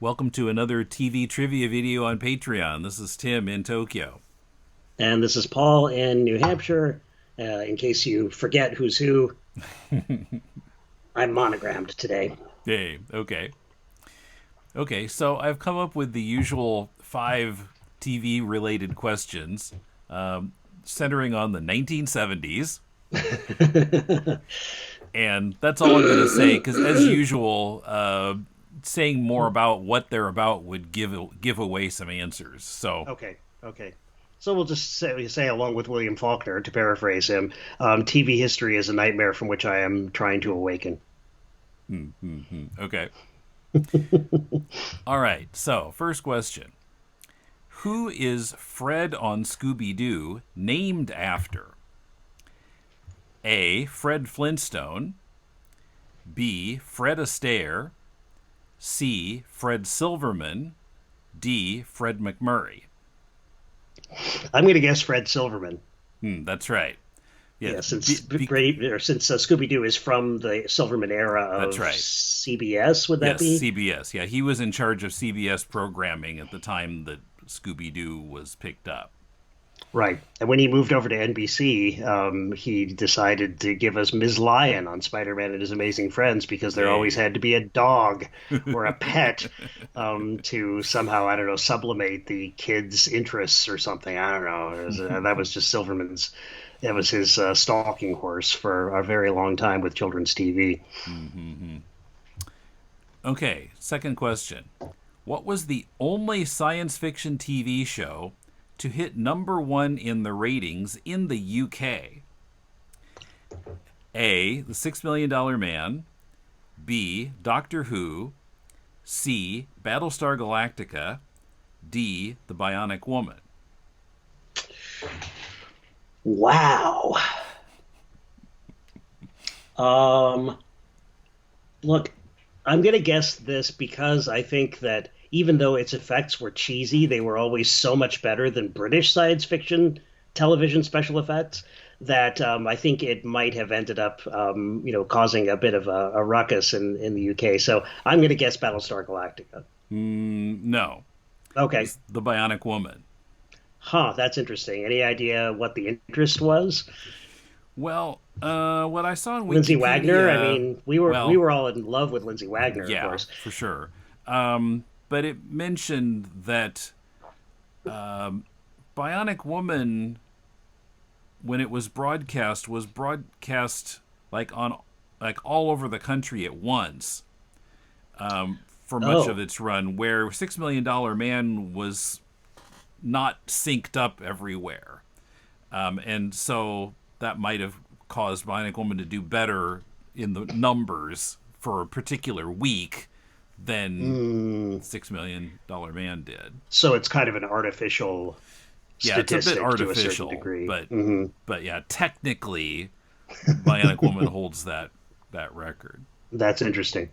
Welcome to another TV trivia video on Patreon. This is Tim in Tokyo. And this is Paul in New Hampshire. In case you forget who's who, I'm monogrammed today. Hey, okay. Okay, so I've come up with the usual 5 TV related questions, centering on the 1970s. And that's all I'm going to say, because as usual, saying more about what they're about would give away some answers. So, okay. So we'll just say along with William Faulkner, to paraphrase him, TV history is a nightmare from which I am trying to awaken. okay. All right, so first question. Who is Fred on Scooby Doo named after? A. Fred Flintstone. B. Fred Astaire. C. Fred Silverman. D. Fred McMurray. I'm going to guess Fred Silverman. That's right. Yeah, Yeah, since Scooby Doo is from the Silverman era that's of right. CBS, would that Yes, be? CBS. Yeah, he was in charge of CBS programming at the time that Scooby Doo was picked up. Right. And when he moved over to NBC, he decided to give us Ms. Lion on Spider-Man and His Amazing Friends because there always Yay. had to be a dog or a pet to somehow, I don't know, sublimate the kids' interests or something. I don't know. That was just Silverman's. That was his stalking horse for a very long time with children's TV. Okay, second question. What was the only science fiction TV show to hit number 1 in the ratings in the UK? A. The $6 Million Man. B. Doctor Who. C. Battlestar Galactica. D. The Bionic Woman. Wow. Um, Look, I'm going to guess this because I think that even though its effects were cheesy, they were always so much better than British science fiction television special effects that I think it might have ended up, causing a bit of a ruckus in the UK. So I'm going to guess Battlestar Galactica. No. It Okay. was The Bionic Woman. Huh, that's interesting. Any idea what the interest was? Well, what I saw on Lindsay Wagner? I Wikipedia, mean, we well, were all in love with Lindsay Wagner, of yeah, course. for sure. But it mentioned that Bionic Woman, when it was broadcast like all over the country at once for much of Oh, its run, where $6 Million Man was not synced up everywhere, and so that might have caused Bionic Woman to do better in the numbers for a particular week than hmm. $6 Million Man did. So it's kind of an artificial Yeah, it's a bit statistic to a certain artificial, degree. but yeah, technically, Bionic Woman holds that record. That's interesting.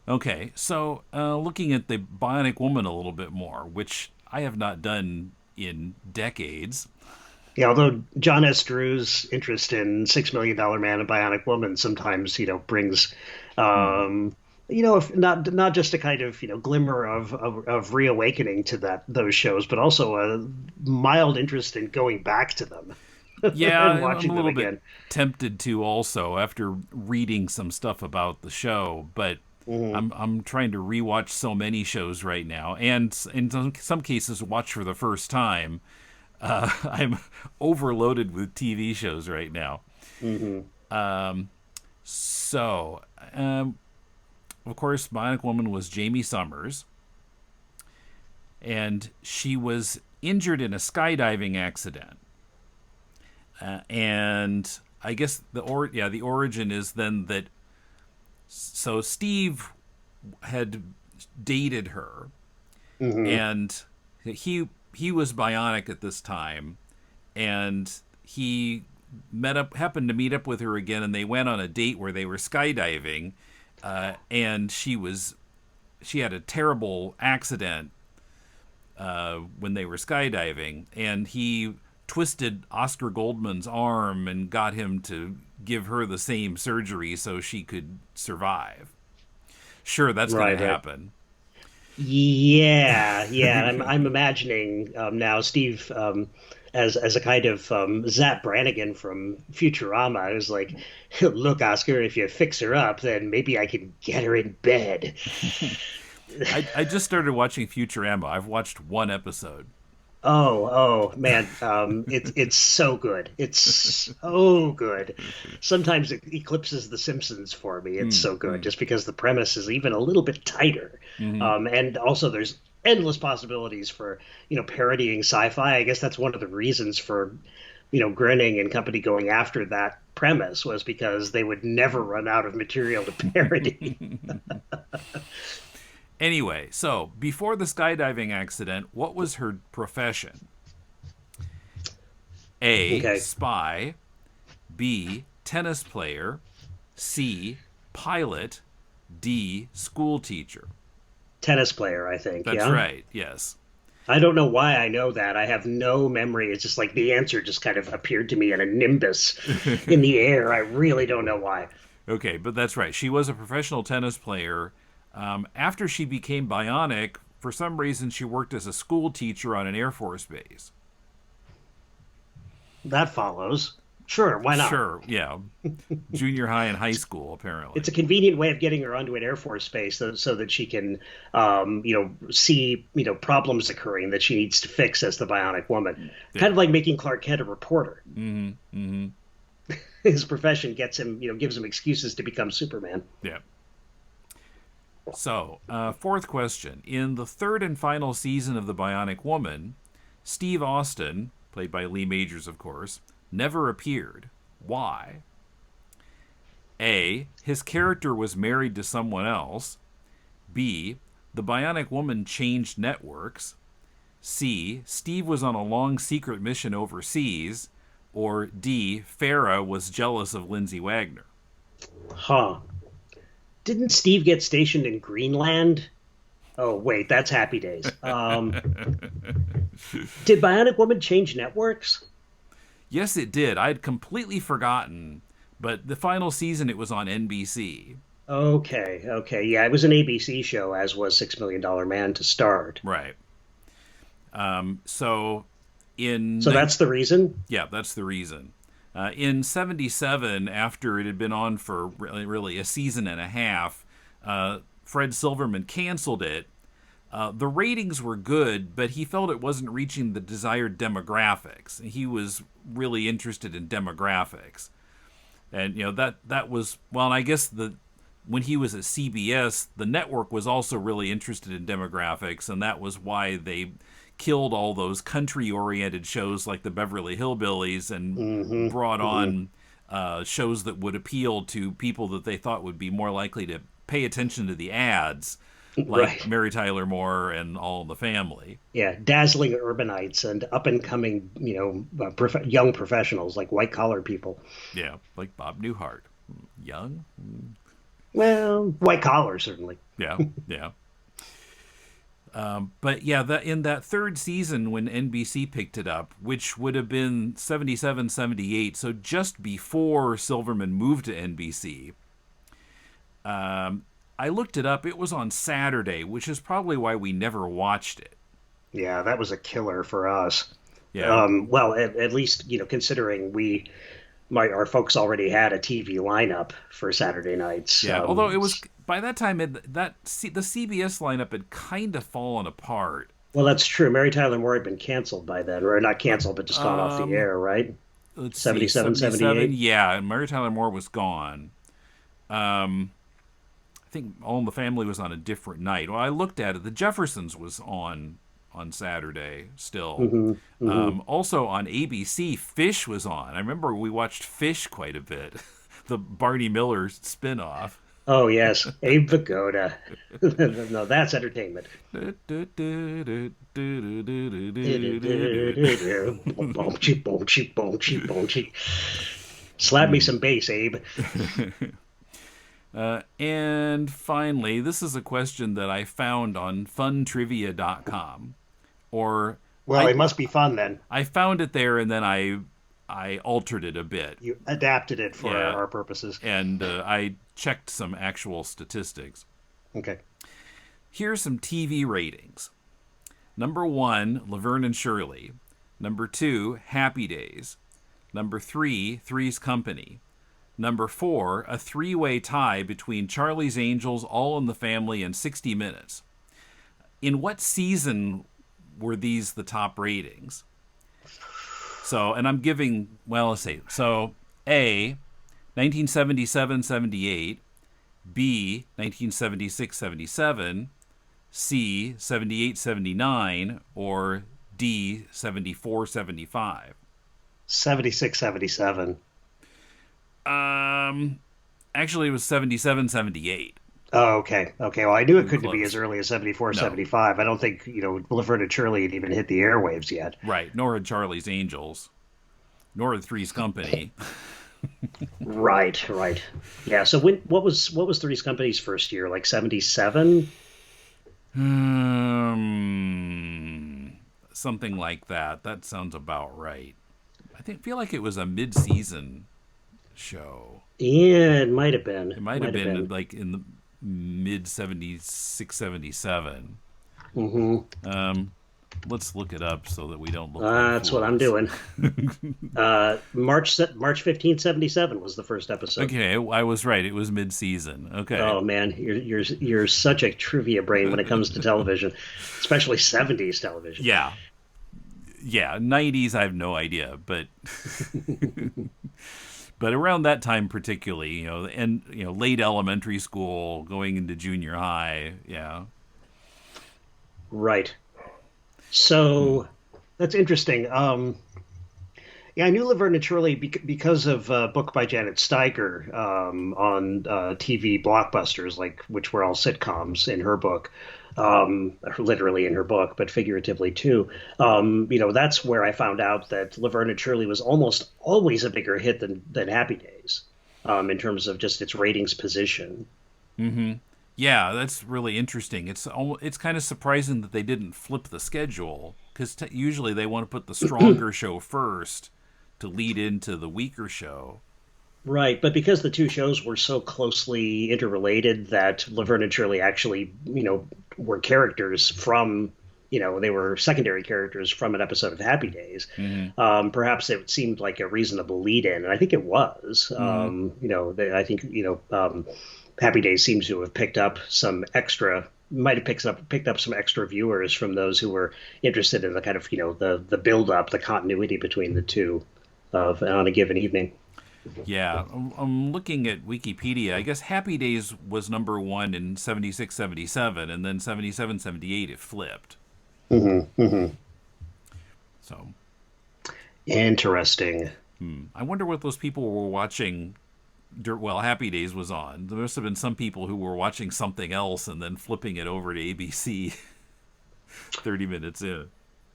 Okay, so looking at the Bionic Woman a little bit more, which I have not done in decades. Yeah, although John S. Drew's interest in $6 Million Man and Bionic Woman sometimes, brings, if not just a kind of glimmer of reawakening to those shows, but also a mild interest in going back to them Yeah, and I'm watching a them little bit again. tempted to also after reading some stuff about the show, but Hmm. I'm trying to rewatch so many shows right now, and in some cases watch for the first time. I'm overloaded with TV shows right now. Hmm. So, of course, Bionic Woman was Jamie Summers, and she was injured in a skydiving accident. And I guess the origin is then that so Steve had dated her, Hmm. and he was bionic at this time, and he happened to meet up with her again, and they went on a date where they were skydiving, and she had a terrible accident when they were skydiving, and he twisted Oscar Goldman's arm and got him to give her the same surgery so she could survive. Sure, that's going to Right, right. happen. Yeah. I'm imagining now Steve as a kind of Zap Brannigan from Futurama. Who's like, look, Oscar, if you fix her up, then maybe I can get her in bed. I just started watching Futurama. I've watched one episode. Oh man, it's so good. It's so good. Sometimes it eclipses The Simpsons for me. It's so good just because the premise is even a little bit tighter, Mm-hmm. and also there's endless possibilities for parodying sci-fi. I guess that's one of the reasons for Groening and company going after that premise was because they would never run out of material to parody. Anyway, so before the skydiving accident, what was her profession? A. Okay, Spy. B. Tennis player. C. Pilot. D. School teacher. tennis player, I think. That's Yeah. right, yes. I don't know why I know that. I have no memory. It's just like the answer just kind of appeared to me in a nimbus in the air. I really don't know why. Okay, but that's right. She was a professional tennis player. After she became bionic, for some reason, she worked as a school teacher on an Air Force base. That follows. Sure, why not? Sure, yeah. Junior high and high school, apparently. It's a convenient way of getting her onto an Air Force base so that she can, see, problems occurring that she needs to fix as the bionic woman. Yeah. Kind of like making Clark Kent a reporter. Mm-hmm. Mm-hmm. His profession gets him, gives him excuses to become Superman. Yeah. So, fourth question. In the third and final season of The Bionic Woman, Steve Austin, played by Lee Majors, of course, never appeared. Why? A. His character was married to someone else. B. The Bionic Woman changed networks. C. Steve was on a long secret mission overseas. Or D. Farah was jealous of Lindsay Wagner. Huh. Didn't Steve get stationed in Greenland? Oh, wait, that's Happy Days. Did Bionic Woman change networks? Yes, it did. I had completely forgotten, but the final season it was on NBC. Okay. Yeah, it was an ABC show, as was $6 Million Man to start. Right. So in So that's the reason? yeah, that's the reason. In '77, after it had been on for really a season and a half, Fred Silverman canceled it. The ratings were good, but he felt it wasn't reaching the desired demographics. He was really interested in demographics, and that was well. And I guess when he was at CBS, the network was also really interested in demographics, and that was why they killed all those country-oriented shows like the Beverly Hillbillies and brought on shows that would appeal to people that they thought would be more likely to pay attention to the ads, like Right. Mary Tyler Moore and All in the Family. Yeah, dazzling urbanites and up and coming, young professionals like white collar people. Yeah, like Bob Newhart. Young? Well, white collar certainly. Yeah, yeah. But yeah, in that third season when NBC picked it up, which would have been 77, 78, so just before Silverman moved to NBC, I looked it up. It was on Saturday, which is probably why we never watched it. Yeah, that was a killer for us. Yeah. Well, at least considering our folks already had a TV lineup for Saturday nights. Yeah, although it was by that time the CBS lineup had kind of fallen apart. Well, that's true. Mary Tyler Moore had been canceled by then, or not canceled, but just gone off the air, right? Let's 77, see, 78? Yeah, and Mary Tyler Moore was gone. I think All in the Family was on a different night. Well, I looked at it. The Jeffersons was on Saturday still. Also on ABC, Fish was on. I remember we watched Fish quite a bit. The Barney Miller spinoff. Oh, yes. Abe Vigoda. No, that's entertainment. Boom-chee, boom-chee, boom-chee, boom-chee. Slap me some bass, Abe. And finally, this is a question that I found on funtrivia.com. Or Well, it must be fun then. I found it there and then I altered it a bit. You adapted it for Yeah. our purposes. And I checked some actual statistics. Okay. Here's some TV ratings. Number 1, Laverne and Shirley. Number 2, Happy Days. Number 3, Three's Company. Number 4, a three-way tie between Charlie's Angels, All in the Family, and 60 Minutes. In what season were these the top ratings? So, and I'm giving, well, let's see. So, A, 1977-78, B, 1976-77, C, 78-79, or D, 74-75. 76-77. Actually, it was 77-78. Oh, okay. Okay. Well, I knew it couldn't Close. be as early as 74, No. 75. I don't think, Laverne and Shirley had even hit the airwaves yet. Right. Nor had Charlie's Angels. Nor had Three's Company. Right, right. Yeah, so what was Three's Company's first year? Like 77? Something like that. That sounds about right. Feel like it was a mid-season show. Yeah, it might have been. It might have been like in the mid 76, 77. Let's look it up so that we don't look. That's what I'm doing. March 15th, 77 was the first episode. Okay, I was right. It was mid-season. Okay. Oh man, you're such a trivia brain when it comes to television, especially 70s television. Yeah. Yeah, 90s I have no idea, but but around that time particularly, late elementary school, going into junior high, yeah. Right. So that's interesting. Yeah, I knew Laverne and Shirley because of a book by Janet Steiger on TV blockbusters, which were all sitcoms in her book, literally in her book, but figuratively too. That's where I found out that Laverne and Shirley was almost always a bigger hit than Happy Days, in terms of just its ratings position. Mm-hmm. Yeah, that's really interesting. It's kind of surprising that they didn't flip the schedule, because usually they want to put the stronger show first to lead into the weaker show. Right, but because the two shows were so closely interrelated that Laverne and Shirley actually, were characters from, they were secondary characters from an episode of Happy Days. Mm-hmm. Perhaps it seemed like a reasonable lead-in, and I think it was. Mm-hmm. I think Happy Days seems to have picked up some extra. Might have picked up some extra viewers from those who were interested in the kind of the build up, the continuity between the two on a given evening. Yeah, I'm looking at Wikipedia. I guess Happy Days was number 1 in 76, 77, and then 77, 78 it flipped. Mm-hmm. Mm-hmm. So interesting. I wonder what those people were watching. Well, Happy Days was on. There must have been some people who were watching something else and then flipping it over to ABC 30 minutes in.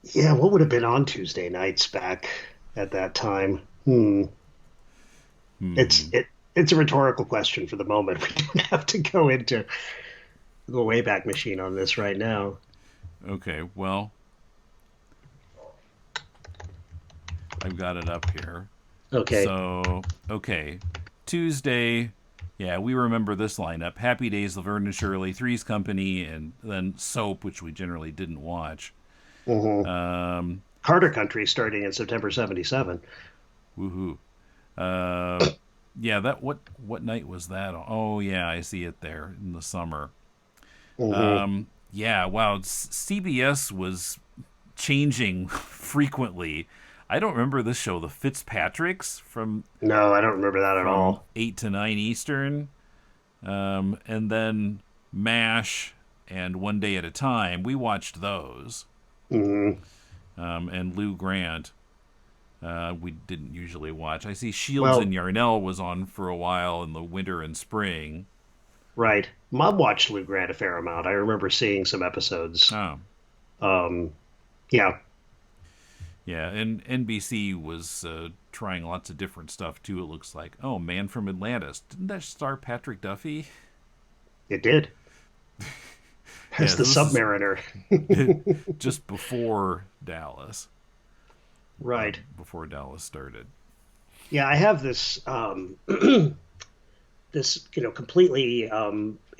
Yeah, what would have been on Tuesday nights back at that time? It's a rhetorical question for the moment. We don't have to go into the Wayback Machine on this right now. Okay, well, I've got it up here. Okay. So, Tuesday, yeah, we remember this lineup. Happy Days, Laverne and Shirley, Three's Company, and then Soap, which we generally didn't watch. Mm-hmm. Carter Country starting in September 77. Woohoo. Yeah, that what night was that? Oh, yeah, I see it there in the summer. Mm-hmm. Yeah, wow, CBS was changing frequently. I don't remember this show, The Fitzpatricks, from... No, I don't remember that at all. 8 to 9 Eastern. And then MASH and One Day at a Time. We watched those. Mm-hmm. And Lou Grant. We didn't usually watch. I see Shields and Yarnell was on for a while in the winter and spring. Right. Mom watched Lou Grant a fair amount. I remember seeing some episodes. Oh. Yeah. Yeah, and NBC was trying lots of different stuff, too, it looks like. Oh, Man from Atlantis. Didn't that star Patrick Duffy? It did. As the Submariner. Just before Dallas. Right. Before Dallas started. Yeah, I have this this completely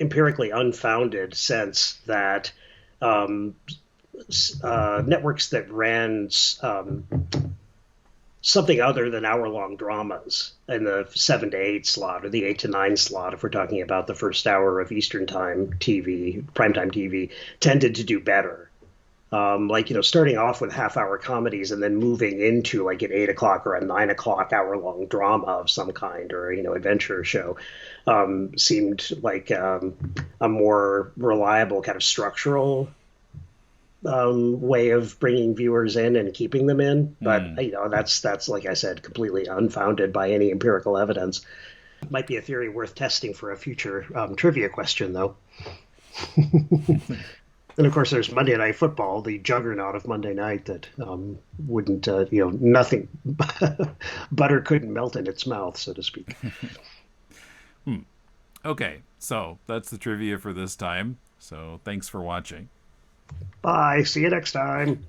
empirically unfounded sense that um, networks that ran something other than hour-long dramas in the 7 to 8 slot or the 8 to 9 slot, if we're talking about the first hour of Eastern Time TV, primetime TV, tended to do better. Like, starting off with half-hour comedies and then moving into like an 8 o'clock or a 9 o'clock hour-long drama of some kind, or adventure show, seemed like a more reliable kind of structural way of bringing viewers in and keeping them in. But that's like I said, completely unfounded by any empirical evidence. Might be a theory worth testing for a future trivia question, though. And of course, there's Monday Night Football, the juggernaut of Monday night that wouldn't, nothing, butter couldn't melt in its mouth, so to speak. Okay, so that's the trivia for this time. So thanks for watching. Bye. See you next time.